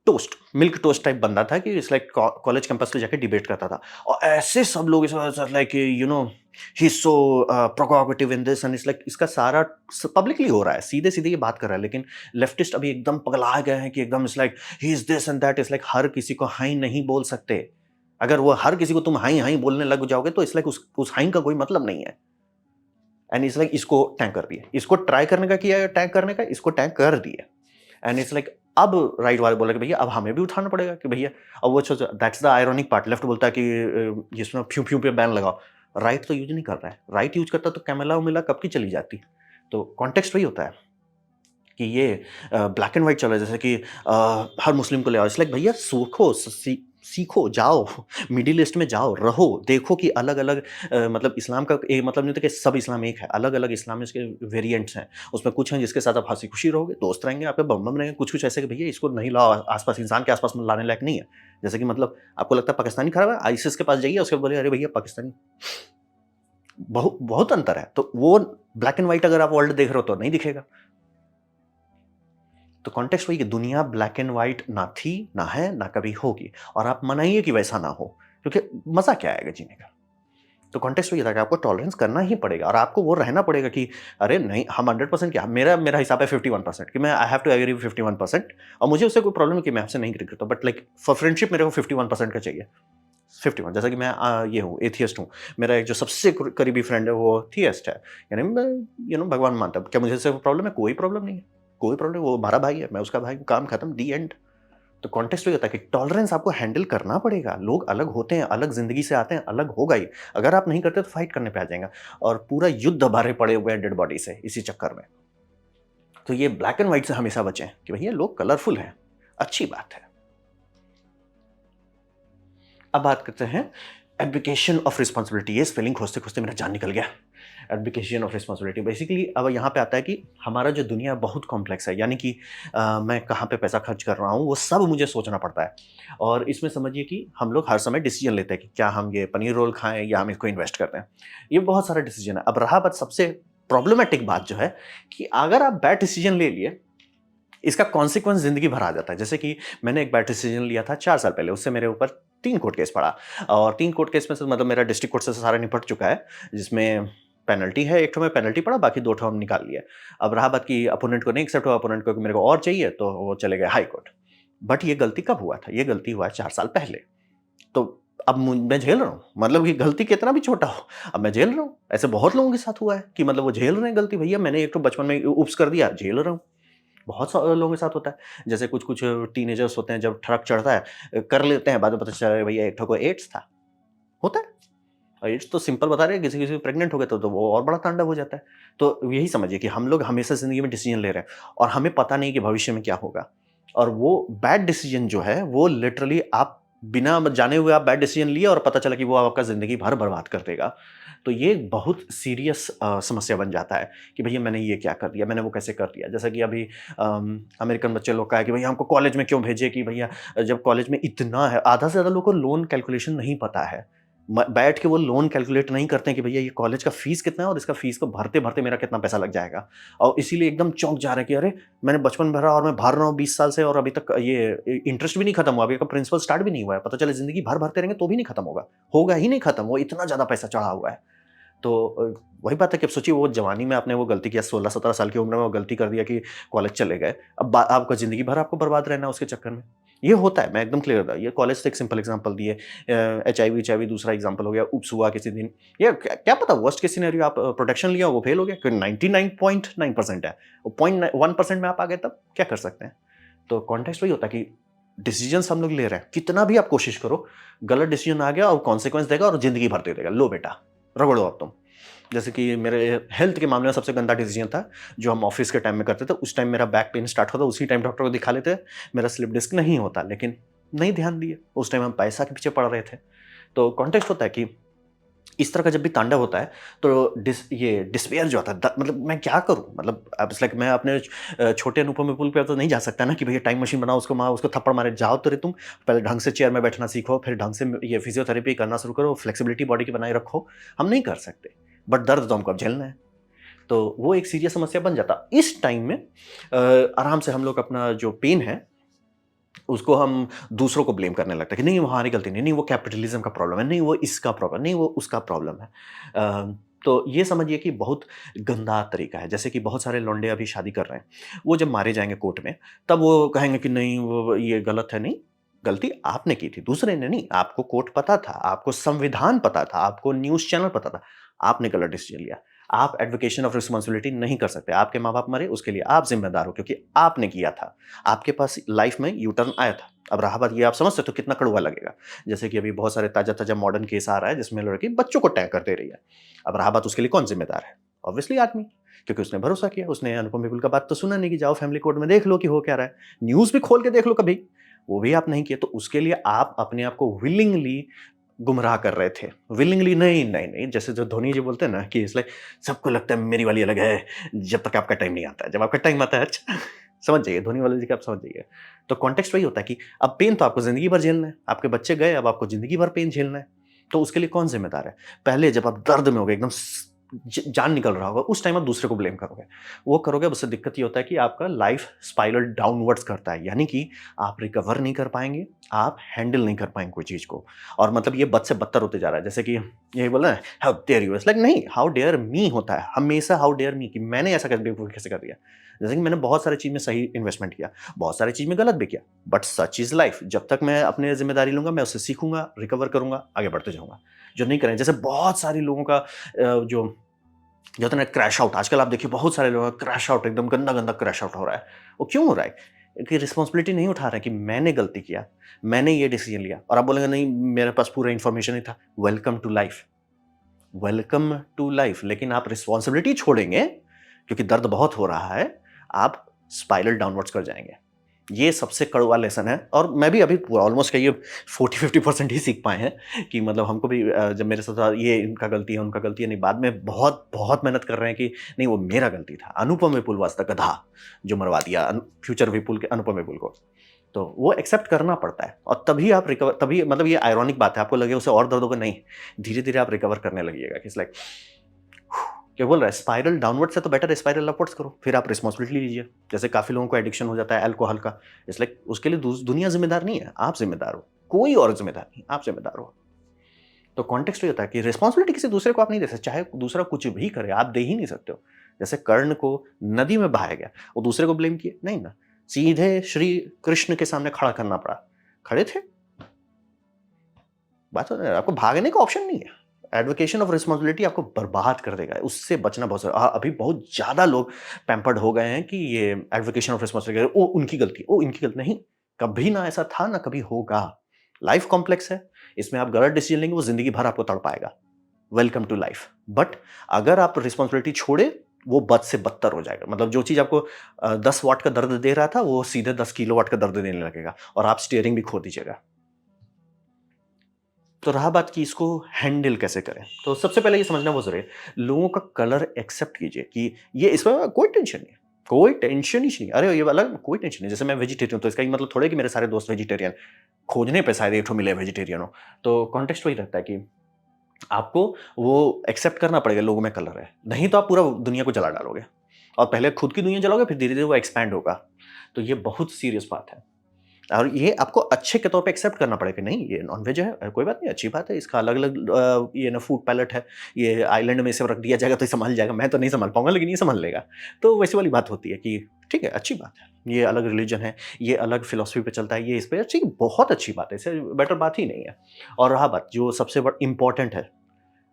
टोस्ट, मिल्क टोस्ट टाइप बंदा था, कि इट्स लाइक कॉलेज कैंपस पे जाके डिबेट करता था। और ऐसे सब लोग like you know he so provocative in this, and it's like इसका सारा पब्लिकली हो रहा है, सीधे सीधे ये बात कर रहा है। लेकिन लेफ्टिस्ट अभी एकदम पगला गए हैं कि एकदम it's like he is this and that. It's like हर किसी को हाई नहीं बोल सकते। अगर वो हर किसी को तुम हाई हाई बोलने लग जाओगे तो इट्स लाइक उस हाई का कोई मतलब नहीं है। एंड इट्स लाइक इसको टैग कर दिया, इसको ट्राई करने का किया, टैग करने का, इसको टैग कर दिया। एंड इट्स लाइक अब राइट वाले बोले कि भैया अब हमें भी उठाना पड़ेगा कि भैया। अब वो that's the ironic part. Left बोलता है कि जिसमें फ्यू फ्यू पे बैन लगाओ, राइट तो यूज नहीं कर रहा है। राइट यूज करता तो कैमला उमिला कब की चली जाती। तो कॉन्टेक्स्ट वही होता है कि ये ब्लैक एंड व्हाइट चल रहा है। जैसे कि हर मुस्लिम को ले आओ, लाइक भैया सूखो, सीखो, जाओ मिडिल ईस्ट में जाओ, रहो, देखो कि अलग अलग मतलब इस्लाम का एक मतलब नहीं होता कि सब इस्लाम एक है। अलग अलग इस्लाम में इसके वेरिएंट्स हैं। उसमें कुछ हैं जिसके साथ आप हंसी खुशी रहोगे, दोस्त रहेंगे, आपके बम बम रहेंगे। कुछ कुछ ऐसे कि भैया इसको नहीं लाओ आसपास, इंसान के आसपास में लाने लायक नहीं है। जैसे कि मतलब आपको लगता है पाकिस्तानी खराब है, आईसिस के पास जाइए, उसके बोले अरे भैया पाकिस्तानी। बहुत बहुत अंतर है। तो वो ब्लैक एंड व्हाइट अगर आप वर्ल्ड देख रहे हो तो नहीं दिखेगा। तो कॉन्टेक्स्ट वही कि दुनिया ब्लैक एंड व्हाइट ना थी, ना है, ना कभी होगी। और आप मनाइए कि वैसा ना हो, क्योंकि मजा क्या आएगा जीने का। तो कॉन्टेक्स्ट वही था कि आपको टॉलरेंस करना ही पड़ेगा, और आपको वो रहना पड़ेगा कि अरे नहीं हम 100% क्या, मेरा मेरा हिसाब है 51% कि मैं I have to agree with 51%। और मुझे उससे कोई प्रॉब्लम है कि मैं आपसे नहीं एग्री करता, बट लाइक फॉर फ्रेंडशिप मेरे को 51% का चाहिए। 51, जैसा कि मैं ये हूँ, एथियस्ट हूँ। मेरा एक जो सबसे करीबी फ्रेंड है वो थियस्ट है, यानी मैं भगवान मानता है। क्या मुझे इससे प्रॉब्लम है? कोई प्रॉब्लम नहीं है, कोई प्रॉब्लम। वो हमारा भाई है, मैं उसका भाई हूँ, काम खत्म, दी एंड। तो कॉन्टेक्स्ट वही होता है कि टॉलरेंस आपको हैंडल करना पड़ेगा। लोग अलग होते हैं, अलग जिंदगी से आते हैं, अलग होगा ही। अगर आप नहीं करते तो फाइट करने पे आ जाएगा, और पूरा युद्ध भरे पड़े हुए हैं डेड बॉडी से इसी चक्कर में। तो ये ब्लैक एंड व्हाइट से हमेशा बचें कि भैया लोग कलरफुल हैं, अच्छी बात है। अब बात करते हैं एब्डिकेशन ऑफ रिस्पॉन्सिबिलिटी। ये स्पेलिंग खोजते खोजते मेरा जान निकल गया। एब्डिकेशन ऑफ रिस्पॉन्सिबिलिटी बेसिकली अब यहाँ पे आता है कि हमारा जो दुनिया बहुत कॉम्प्लेक्स है, यानी कि मैं कहाँ पे पैसा खर्च कर रहा हूँ वो सब मुझे सोचना पड़ता है। और इसमें समझिए कि हम लोग हर समय डिसीजन लेते हैं कि क्या हम ये पनीर रोल खाएं या हम इसको इन्वेस्ट करते हैं। ये बहुत सारा डिसीजन है। अब रहा बात सबसे प्रॉब्लमेटिक बात जो है कि अगर आप बैड डिसीजन ले लिए, इसका कॉन्सिक्वेंस जिंदगी भर आ जाता है। जैसे कि मैंने एक बैड डिसीजन लिया था 4 साल पहले, उससे मेरे ऊपर 3 कोर्ट केस पड़ा, और 3 कोर्ट केस में से मतलब मेरा डिस्ट्रिक्ट कोर्ट से सारा निपट चुका है, जिसमें पेनल्टी है, एक ठो में पेनल्टी पड़ा, बाकी 2 ठो हम निकाल लिए। अब रहा बात कि अपोनेंट को नहीं एक्सेप्ट हुआ, अपोनेंट को मेरे को और चाहिए, तो वो चले गए हाई कोर्ट। बट ये गलती कब हुआ था? ये गलती हुआ है 4 साल पहले। तो अब मैं झेल रहा हूँ, मतलब कि गलती कितना भी छोटा हो, अब मैं झेल रहा हूँ। ऐसे बहुत लोगों के साथ हुआ है कि मतलब वो झेल रहे हैं गलती। भैया मैंने एक तो बचपन में उप्स कर दिया, झेल रहा हूँ। बहुत सारे लोगों के साथ होता है। जैसे कुछ-कुछ टीनेजर्स होते हैं, जब ट्रक चढ़ता है, कर लेते हैं, बाद में पता चला भैया एक ठो को एड्स था। होता है। और एड्स तो सिंपल बता रहे हैं, किसी-किसी प्रेग्नेंट हो गए तो वो और बड़ा तांडव हो जाता है। तो यही समझिए कि हम लोग हमेशा ज़िंदगी में डिसीजन ले रहे हैं, और हमें पता नहीं कि भविष्य में क्या होगा। और वो बैड डिसीजन जो है, वो लिटरली आप बिना जाने हुए आप बैड डिसीजन लिए, और पता चला कि वो आपका ज़िंदगी भर बर्बाद कर देगा। तो ये एक बहुत सीरियस समस्या बन जाता है कि भैया मैंने ये क्या कर दिया, मैंने वो कैसे कर दिया। जैसा कि अभी अमेरिकन बच्चे लोग का है कि भैया हमको कॉलेज में क्यों भेजे, कि भैया जब कॉलेज में इतना है, आधा से ज़्यादा लोगों को लोन कैलकुलेशन नहीं पता है। बैठ के वो लोन कैलकुलेट नहीं करते हैं कि भैया ये कॉलेज का फीस कितना है और इसका फीस को भरते भरते मेरा कितना पैसा लग जाएगा, और इसीलिए एकदम चौंक जा रहे हैं कि अरे मैंने बचपन भरा और मैं भर रहा हूँ 20 साल से और अभी तक ये इंटरेस्ट भी नहीं खत्म हुआ, अभी का प्रिंसिपल स्टार्ट भी नहीं हुआ है, पता चले जिंदगी भर भरते रहेंगे तो भी नहीं खत्म होगा, होगा ही नहीं खत्म, वो इतना ज्यादा पैसा चढ़ा हुआ है। तो वही बात है कि अब सोचिए वो जवानी में आपने वो गलती किया, 16-17 साल की उम्र में वो गलती कर दिया कि कॉलेज चले गए, अब आपका ज़िंदगी भर आपको बर्बाद रहना है उसके चक्कर में। ये होता है, मैं एकदम क्लियर था। ये कॉलेज से एक सिंपल एग्जांपल दिए, एचआईवी दूसरा एग्जांपल हो गया, ऊप्स हुआ किसी दिन, या क्या पता वर्स्ट केस सिनेरियो आप प्रोटेक्शन लिया वो फेल हो गया, क्योंकि 99.9% है, वो 0.1% में आप आ गए तब क्या कर सकते हैं। तो कॉन्टेक्स्ट वही होता है कि डिसीजंस हम लोग ले रहे हैं, कितना भी आप कोशिश करो, गलत डिसीजन आ गया और कॉन्सिक्वेंस देगा और जिंदगी भर दे देगा, लो बेटा रगड़ो अब तुम। जैसे कि मेरे हेल्थ के मामले में सबसे गंदा डिसीजन था जो हम ऑफिस के टाइम में करते थे, उस टाइम मेरा बैक पेन स्टार्ट होता, उसी टाइम डॉक्टर को दिखा लेते, मेरा स्लिप डिस्क नहीं होता, लेकिन नहीं ध्यान दिए, उस टाइम हम पैसा के पीछे पड़ रहे थे। तो कॉन्टेक्स्ट होता है कि इस तरह का जब भी तांडव होता है तो ये डिस्पेयर जो आता है, मतलब मैं क्या करूं, मतलब अब इट्स लाइक मैं अपने छोटे अनुपम पुल पे तो नहीं जा सकता ना कि भैया टाइम मशीन बनाओ, उसको मारो, उसको थप्पड़ मारे, जाओ तो रे तुम पहले ढंग से चेयर में बैठना सीखो, फिर ढंग से ये फिजियोथेरेपी करना शुरू करो, फ्लेक्सिबिलिटी बॉडी की बनाए रखो। हम नहीं कर सकते, बट दर्द तो हमको अब झेलना है, तो वो एक सीरियस समस्या बन जाता। इस टाइम में आराम से हम लोग अपना जो पेन है उसको हम दूसरों को ब्लेम करने लगता है कि नहीं वो हमारी गलती नहीं, नहीं वो कैपिटलिज्म का प्रॉब्लम है, नहीं वो इसका प्रॉब्लम, नहीं वो उसका प्रॉब्लम है। तो ये समझिए कि बहुत गंदा तरीका है। जैसे कि बहुत सारे लौंडे अभी शादी कर रहे हैं, वो जब मारे जाएंगे कोर्ट में तब वो कहेंगे कि नहीं वो ये गलत है, नहीं गलती आपने की थी, दूसरे ने नहीं। आपको कोर्ट पता था, आपको संविधान पता था, आपको न्यूज चैनल पता था, आपने गलत डिसीजन लिया। आप एडवोकेशन ऑफ रिस्पॉन्सिबिलिटी नहीं कर सकते, आपके माँ बाप मरे उसके लिए आप जिम्मेदार हो क्योंकि आपने किया था, आपके पास लाइफ में यू टर्न आया था। अब रहा बात ये, आप समझ सकते हो कितना कड़वा लगेगा। जैसे कि अभी बहुत सारे ताजा ताजा मॉडर्न केस आ रहा है जिसमें लड़की बच्चों को टैग कर दे रही है। अब रहा बात उसके लिए कौन जिम्मेदार है, ऑब्वियसली आदमी, क्योंकि उसने भरोसा किया, उसने अनुपम विपुल का बात तो सुना नहीं कि जाओ फैमिली कोर्ट में देख लो कि हो क्या रहा है, न्यूज भी खोल के देख लो कभी, वो भी आप नहीं किए। तो उसके लिए आप अपने आप को विलिंगली गुमराह कर रहे थे, विलिंगली नहीं नहीं नहीं। जैसे जो धोनी जी बोलते हैं ना कि इसलिए सबको लगता है मेरी वाली अलग है, जब तक आपका टाइम नहीं आता है, जब आपका टाइम आता है अच्छा समझ जाइए, धोनी वाले जी का आप समझ जाइए। तो कॉन्टेक्स्ट वही होता है कि अब पेन तो आपको जिंदगी भर झेलना है, आपके बच्चे गए, अब आपको जिंदगी भर पेन झेलना है। तो उसके लिए कौन जिम्मेदार है? पहले जब आप दर्द में हो गए, एकदम जान निकल रहा होगा, उस टाइम आप दूसरे को ब्लेम करोगे, वो करोगे, उससे दिक्कत ये होता है कि आपका लाइफ स्पाइरल डाउनवर्ड्स करता है, यानी कि आप रिकवर नहीं कर पाएंगे, आप हैंडल नहीं कर पाएंगे कोई चीज को, और मतलब ये बद से बदतर होते जा रहा है। जैसे कि यही बोल रहे हैं हाउ डेयर यू, लाइक नहीं, हाउ डेयर मी होता है हमेशा, हाउ डेयर मी कि मैंने ऐसा कैसे कर दिया। जैसे कि मैंने बहुत सारी चीज में सही इन्वेस्टमेंट किया, बहुत सारी चीज में गलत भी किया, बट सच इज लाइफ। जब तक मैं अपने जिम्मेदारी लूंगा, मैं उससे सीखूंगा, रिकवर करूंगा, आगे बढ़ते जाऊंगा। जो नहीं करें, जैसे बहुत सारे लोगों का जो होता है ना क्रैश आउट, आजकल आप देखिए बहुत सारे लोग क्रैश आउट, एकदम गंदा गंदा क्रैश आउट हो रहा है। वो क्यों हो रहा है? कि रिस्पॉन्सिबिलिटी नहीं उठा रहे हैं कि मैंने गलती किया, मैंने ये डिसीजन लिया, और आप बोलेंगे नहीं मेरे पास पूरा इन्फॉर्मेशन नहीं था। Welcome to life, welcome to life. लेकिन आप रिस्पॉन्सिबिलिटी छोड़ेंगे क्योंकि दर्द बहुत हो रहा है, आप स्पाइरल डाउनवर्ड्स कर जाएंगे। ये सबसे कड़वा लेसन है, और मैं भी अभी ऑलमोस्ट कहिए 40-50% ही सीख पाए हैं कि मतलब हमको भी जब मेरे साथ ये इनका गलती है उनका गलती है नहीं, बाद में बहुत बहुत मेहनत कर रहे हैं कि नहीं वो मेरा गलती था, अनुपम विपुल वास्ता गधा जो मरवा दिया फ्यूचर विपुल के अनुपम विपुल को। तो वो एक्सेप्ट करना पड़ता है, और तभी आप रिकवर, तभी मतलब ये आयरॉनिक बात है, आपको लगे उसे और दर्द होगा, नहीं, धीरे धीरे आप रिकवर करने लगिएगा कि लाइक क्या बोल रहा है, स्पाइरल डाउनवर्ड से तो बेटर है स्पाइरल अपवर्ड्स करो, फिर आप रिस्पॉन्सिबिलिटी लीजिए। जैसे काफी लोगों को एडिक्शन हो जाता है अल्कोहल का, इसलिए उसके लिए दुनिया जिम्मेदार नहीं है, आप जिम्मेदार हो, कोई और जिम्मेदार नहीं, आप जिम्मेदार हो। तो कॉन्टेक्स्ट ये होता है कि रिस्पॉन्सिबिलिटी किसी दूसरे को आप नहीं दे सकते, चाहे दूसरा कुछ भी करे आप दे ही नहीं सकते हो। जैसे कर्ण को नदी में बहाया गया, वो दूसरे को ब्लेम किए नहीं ना, सीधे श्री कृष्ण के सामने खड़ा करना पड़ा, खड़े थे। बात आपको भागने का ऑप्शन नहीं है। एडवोकेशन ऑफ रिस्पॉन्सिबिलिटी आपको बर्बाद कर देगा, उससे बचना बहुत सारा। अभी बहुत ज़्यादा लोग पैम्पर्ड हो गए हैं कि ये एडवोकेशन ऑफ रिस्पॉन्सिबिलिटी, ओ उनकी गलती, ओ इनकी गलती, नहीं, कभी ना ऐसा था ना कभी होगा। लाइफ कॉम्प्लेक्स है, इसमें आप गलत डिसीजन लेंगे वो जिंदगी भर आपको तड़पाएगा। Welcome to life. बट अगर आप रिस्पॉन्सिबिलिटी छोड़े, वो बद से बदतर हो जाएगा। मतलब जो चीज़ आपको 10 वाट का दर्द दे रहा था वो सीधे 10 किलोवाट का दर्द देने लगेगा, और आप स्टीयरिंग भी खो दीजिएगा। तो रहा बात कि इसको हैंडल कैसे करें, तो सबसे पहले ये समझना बहुत जरूरी है, लोगों का कलर एक्सेप्ट कीजिए कि ये इसमें कोई टेंशन नहीं है, कोई टेंशन ही नहीं। अरे ये वाला कोई टेंशन नहीं। जैसे मैं वेजिटेरियन, तो इसका ये मतलब थोड़े कि मेरे सारे दोस्त वेजिटेरियन, खोजने पे शायद एक ठो मिले वेजिटेरियन हो। तो कॉन्टेक्स्ट वही रहता है कि आपको वो एक्सेप्ट करना पड़ेगा लोगों में कलर है, नहीं तो आप पूरा दुनिया को जला डालोगे और पहले खुद की दुनिया जलाओगे फिर धीरे-धीरे वो एक्सपैंड होगा। तो ये बहुत सीरियस बात है। और ये आपको अच्छे के तौर पे एक्सेप्ट करना पड़ेगा, नहीं ये नॉन-वेज है, कोई बात नहीं, अच्छी बात है, इसका अलग-अलग ये ना फूड पैलेट है, ये आइलैंड में इसे रख दिया जाएगा तो ये सँभल जाएगा, मैं तो नहीं सँभाल पाऊँगा लेकिन ये सँभाल लेगा। तो वैसी वाली बात होती है कि ठीक है, अच्छी बात है, ये अलग रिलीजन है, ये अलग फ़िलॉसफ़ी पे चलता है, ये इस पे ठीक है, बहुत अच्छी बात है, इससे बेटर बात ही नहीं है। और रहा बात जो सबसे इम्पोर्टेंट है,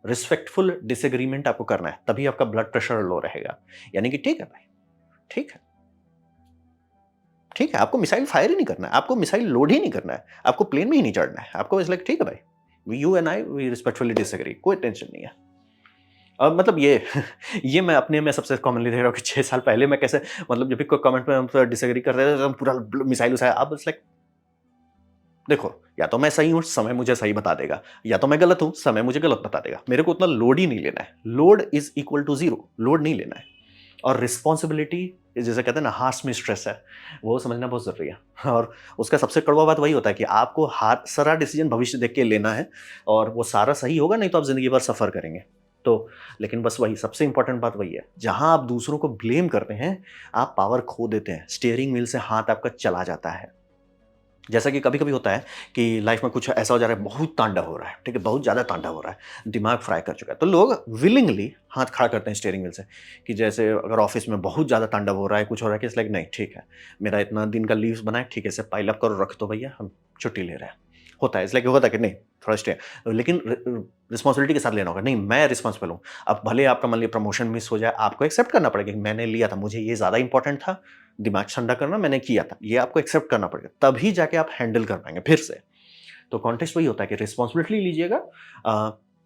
रिस्पेक्टफुल डिसएग्रीमेंट आपको करना है, तभी आपका ब्लड प्रेशर लो रहेगा। यानी कि ठीक है भाई, ठीक है। ठीक है, आपको मिसाइल फायर ही नहीं करना है, आपको मिसाइल लोड ही नहीं करना है, आपको प्लेन में ही नहीं चढ़ना है, आपको बस लाइक ठीक है भाई, you and I we respectfully disagree, कोई टेंशन नहीं है। और मतलब ये ये मैं अपने में सबसे कॉमनली देख रहा हूँ कि 6 साल पहले मैं कैसे मतलब जब भी कोई कमेंट में हम डिसएग्री कर रहे थे तो हम पूरा मिसाइल उठाया, अब इट्स लाइक देखो, या तो मैं सही हूँ, समय मुझे सही बता देगा, या तो मैं गलत हूँ, समय मुझे गलत बता देगा। मेरे को उतना लोड ही नहीं लेना है। Load is equal to 0, load नहीं लेना है। और रिस्पॉन्सिबिलिटी जैसे कहते हैं ना हार्ट में स्ट्रेस है, वो समझना बहुत ज़रूरी है। और उसका सबसे कड़वा बात वही होता है कि आपको हाथ सारा डिसीजन भविष्य देख के लेना है और वो सारा सही होगा, नहीं तो आप ज़िंदगी भर सफ़र करेंगे। तो लेकिन बस वही सबसे इम्पोर्टेंट बात वही है, जहाँ आप दूसरों को ब्लेम करते हैं, आप पावर खो देते हैं। स्टीयरिंग व्हील से हाथ आपका चला जाता है। जैसा कि कभी-कभी होता है कि लाइफ में कुछ ऐसा हो जा रहा है, बहुत तांडव हो रहा है, ठीक है? बहुत ज़्यादा तांडव हो रहा है, दिमाग फ्राई कर चुका है। तो लोग विलिंगली हाथ खड़ा करते हैं स्टीयरिंग व्हील से कि जैसे अगर ऑफ़िस में बहुत ज़्यादा तांडव हो रहा है, कुछ हो रहा है कि इट्स लाइक नहीं ठीक है, मेरा इतना दिन का लीव्स बना है, ठीक है, इसे पाइल अप करो, रख दो भैया, हम छुट्टी ले रहे हैं। होता है, इट्स लाइक होता है कि नहीं थोड़ा स्टे लेकिन रिस्पॉन्सिबिलिटी के साथ लेना होगा। नहीं, मैं रिस्पॉन्सिबल हूँ। अब भले आपका मान लीजिए प्रमोशन मिस हो जाए, आपको एक्सेप्ट करना पड़ेगा कि मैंने लिया था, मुझे ये ज़्यादा इम्पोर्टेंट था, दिमाग ठंडा करना मैंने किया था, ये आपको एक्सेप्ट करना पड़ेगा, तभी जाके आप हैंडल कर पाएँगे फिर से। तो कॉन्टेक्स्ट वही होता है कि रिस्पॉन्सिबिलिटी लीजिएगा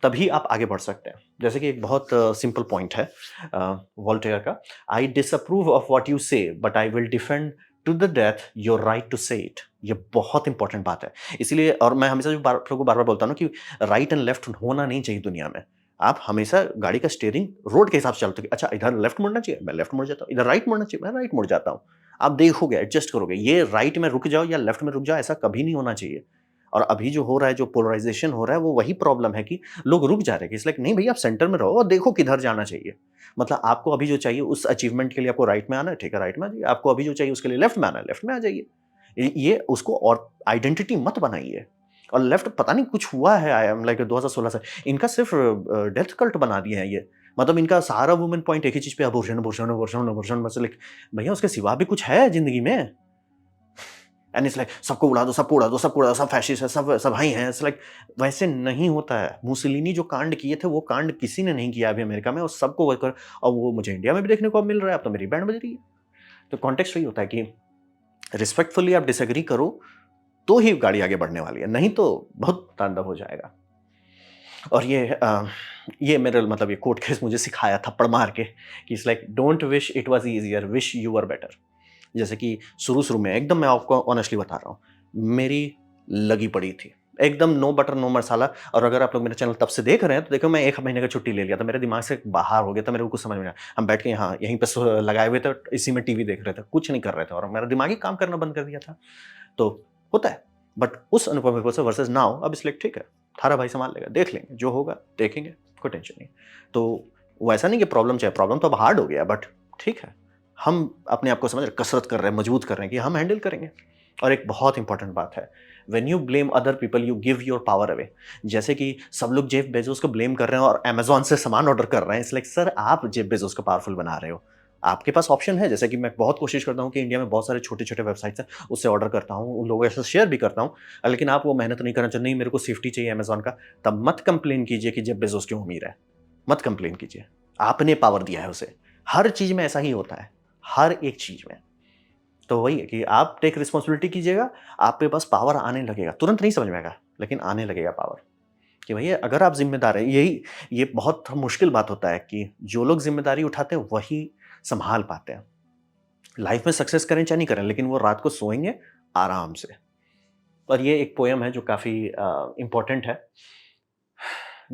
तभी आप आगे बढ़ सकते हैं। जैसे कि एक बहुत सिंपल पॉइंट है वोल्टेयर का, I disapprove of what you say but I will defend to the death your right to say it. ये बहुत इंपॉर्टेंट बात है। इसीलिए और मैं हमेशा जो आप लोगों को बार-बार बोलता हूँ ना कि राइट एंड लेफ्ट होना नहीं चाहिए दुनिया में। आप हमेशा गाड़ी का स्टीयरिंग रोड के हिसाब से चलते हो कि अच्छा इधर लेफ्ट मुड़ना चाहिए, मैं लेफ्ट मुड़ जाता हूँ, इधर राइट मुड़ना चाहिए, मैं राइट मुड़ जाता हूँ। आप देखोगे, एडजस्ट करोगे, ये राइट में रुक जाओ या लेफ्ट में रुक जाओ, ऐसा कभी नहीं होना चाहिए। और अभी जो हो रहा है, जो पोलराइज़ेशन हो रहा है, वो वही प्रॉब्लम है कि लोग रुक जा रहे हैं कि इट्स लाइक नहीं भैया आप सेंटर में रहो और देखो किधर जाना चाहिए। मतलब आपको अभी जो चाहिए उस अचीवमेंट के लिए आपको राइट में आना है, ठीक है, राइट में आ जाइए। आपको अभी जो चाहिए उसके लिए लेफ्ट में आना है, लेफ्ट में आ जाइए। ये उसको और आइडेंटिटी मत बनाइए। और लेफ्ट पता नहीं कुछ हुआ है आई एम लाइक 2016 से, इनका सिर्फ़ डेथ कल्ट बना दिए हैं ये। मतलब इनका सारा वुमेन पॉइंट एक ही चीज़ पे अबॉर्शन, अबॉर्शन, अबॉर्शन, अबॉर्शन बस लाइक भैया उसके सिवा भी कुछ है ज़िंदगी में? एंड इट्स लाइक सबको उड़ा दो, सबको उड़ा दो, सबको उड़ा दो, सब फैशिस्ट है, सब भाई हैं। इट्स लाइक वैसे नहीं होता है। मुसोलिनी जो कांड किए थे, वो कांड किसी ने नहीं किया अभी अमेरिका में और सबको वर्कर और वो मुझे इंडिया में भी देखने को अब मिल रहा है। अब तो मेरी बैंड बज रही है। तो कॉन्टेक्स्ट वही होता है कि रिस्पेक्टफुली आप डिसएग्री करो, तो ही गाड़ी आगे बढ़ने वाली है, नहीं तो बहुत तांडव हो जाएगा। और ये मेरे मतलब ये कोर्ट केस मुझे सिखाया थप्पड़ मार के कि it's like don't wish it was easier, wish you were better. जैसे कि शुरू-शुरू में एकदम मैं आपको ऑनेस्टली बता रहा हूँ, मेरी लगी पड़ी थी। एकदम नो बटर नो मसाला। और अगर आप लोग मेरा चैनल तब से देख रहे हैं तो देखो मैं 1 महीने का छुट्टी ले लिया था। मेरे दिमाग से बाहर हो गया था, मेरे को कुछ समझ में नहीं आया। हम बैठ के यहाँ यहीं पे लगाए हुए थे, इसी में टीवी देख रहे थे, कुछ नहीं कर रहे थे और मेरा दिमाग ही काम करना बंद कर दिया था। तो होता है। बट उस अनुपम विकल से वर्सेस नाउ अब इसलिए ठीक है, थारा भाई सँभाल लेगा, देख लेंगे, जो होगा देखेंगे, कोई टेंशन नहीं। तो वो ऐसा नहीं कि प्रॉब्लम चाहे प्रॉब्लम तो अब हार्ड हो गया बट ठीक है, हम अपने आप को समझ रहे कसरत कर रहे हैं, मजबूत कर रहे हैं कि हम हैंडल करेंगे। और एक बहुत इंपॉर्टेंट बात है, when you blame other people you give your power away. जैसे कि सब लोग जेफ बेजोस को ब्लेम कर रहे हैं और अमेज़न से सामान ऑर्डर कर रहे हैं, इट्स लाइक सर आप जेफ बेजोस को पावरफुल बना रहे हो। आपके पास ऑप्शन है, जैसे कि मैं बहुत कोशिश करता हूँ कि इंडिया में बहुत सारे छोटे-छोटे वेबसाइट्स हैं, उससे ऑर्डर करता हूँ, उन लोगों के साथ शेयर भी करता हूँ। लेकिन आप वो मेहनत नहीं करना चाहते, नहीं मेरे को सेफ्टी चाहिए अमेज़न का, तब मत कंप्लेन कीजिए कि जेफ बेजोस क्यों अमीर है। मत कंप्लेन कीजिए, आपने पावर दिया है उसे। हर चीज़ में ऐसा ही होता है, हर एक चीज़ में। तो वही है कि आप टेक रिस्पॉन्सिबिलिटी कीजिएगा, आपके पास पावर आने लगेगा। तुरंत नहीं समझ में आएगा, लेकिन आने लगेगा पावर। कि भैया अगर आप ज़िम्मेदार हैं, ये बहुत मुश्किल बात होता है कि जो लोग ज़िम्मेदारी उठाते हैं वही सँभाल पाते हैं। लाइफ़ में सक्सेस करें चाहे नहीं करें, लेकिन वो रात को सोएँगे आराम से। और ये एक पोएम है जो काफ़ी इम्पोर्टेंट है।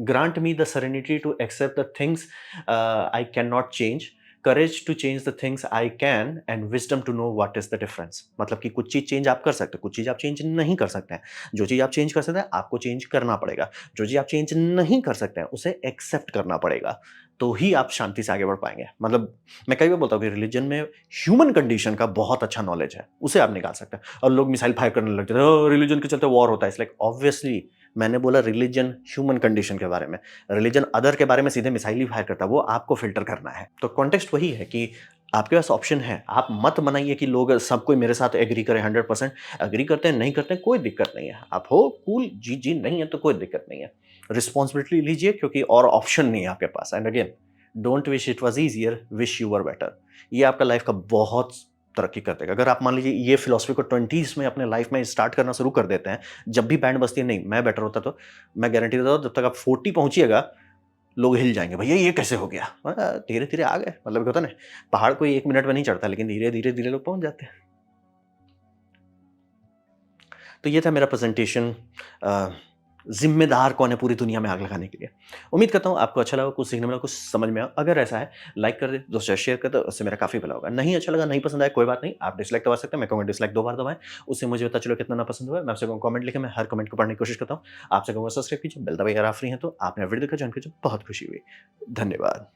Grant me the serenity to accept the things I can not change, courage to change the things I can and wisdom to know what is the difference. मतलब कि कुछ चीज़ चेंज आप कर सकते हैं, कुछ चीज़ आप चेंज नहीं कर सकते हैं। जो चीज़ आप चेंज कर सकते हैं, आपको चेंज करना पड़ेगा। जो चीज़ आप चेंज नहीं कर सकते हैं, उसे एक्सेप्ट करना पड़ेगा। तो ही आप शांति से आगे बढ़ पाएँगे। मतलब मैं कई बार बोलता हूँ कि रिलिजन में ह्यूमन कंडीशन का बहुत अच्छा नॉलेज है, उसे आप निकाल सकते हैं। और लोग मिसाइल फायर करने लग जाते हैं, "ओह! रिलिजन के चलते वॉर होता है।" इट्स लाइक ऑब्वियसली मैंने बोला रिलिजन ह्यूमन कंडीशन के बारे में। रिलिजन अदर के बारे में सीधे मिसाइल ही फायर करता है, वो आपको फ़िल्टर करना है। तो कॉन्टेक्स्ट वही है कि आपके पास ऑप्शन है। आप मत बनाइए कि लोग सब कोई मेरे साथ एग्री करे 100%। एग्री करते हैं, नहीं करते हैं, कोई दिक्कत नहीं है। आप हो कूल, जी, नहीं है तो कोई दिक्कत नहीं है। रिस्पॉन्सिबिलिटी लीजिए क्योंकि और ऑप्शन नहीं है आपके पास। And again don't wish it was easier, wish you were better. ये आपका लाइफ़ का बहुत तरक्की कर देगा। अगर आप मान लीजिए ये फिलॉसफी को 20s में अपने लाइफ़ में स्टार्ट करना शुरू कर देते हैं, जब भी बैंड बजती है, नहीं मैं बेटर होता तो मैं गारंटी देता हूँ जब तक आप 40 पहुँचिएगा, लोग हिल जाएँगे, भैया ये कैसे हो गया? धीरे-धीरे आ गए, मतलब होता है ना, पहाड़ कोई 1 मिनट में नहीं चढ़ता, लेकिन धीरे-धीरे लोग पहुँच जाते हैं। तो ये था मेरा प्रेज़ेंटेशन। अ, ज़िम्मेदार कौन है पूरी दुनिया में आग लगाने के लिए। उम्मीद करता हूँ आपको अच्छा लगा, कुछ सीखने मिला, कुछ समझ में आया। अगर ऐसा है, लाइक कर दें, दोस्तों के साथ शेयर कर दें, उससे मेरा काफ़ी भला होगा। नहीं अच्छा लगा, नहीं पसंद आया, कोई बात नहीं, आप डिसलाइक दबा सकते हैं, मैं कहूँगा डिसलाइक 2 बार दबाएँ, उससे मुझे पता चले कितना नापसंद हुआ है। मैं आपसे कहूँगा कमेंट लिखें, मैं हर कमेंट को पढ़ने की कोशिश करता हूँ। आपसे कहूँगा सब्सक्राइब कीजिए, बेल दबाइए अगर आप फ्री हैं तो। आपने वीडियो देखा, जान के मुझे बहुत खुशी हुई। धन्यवाद।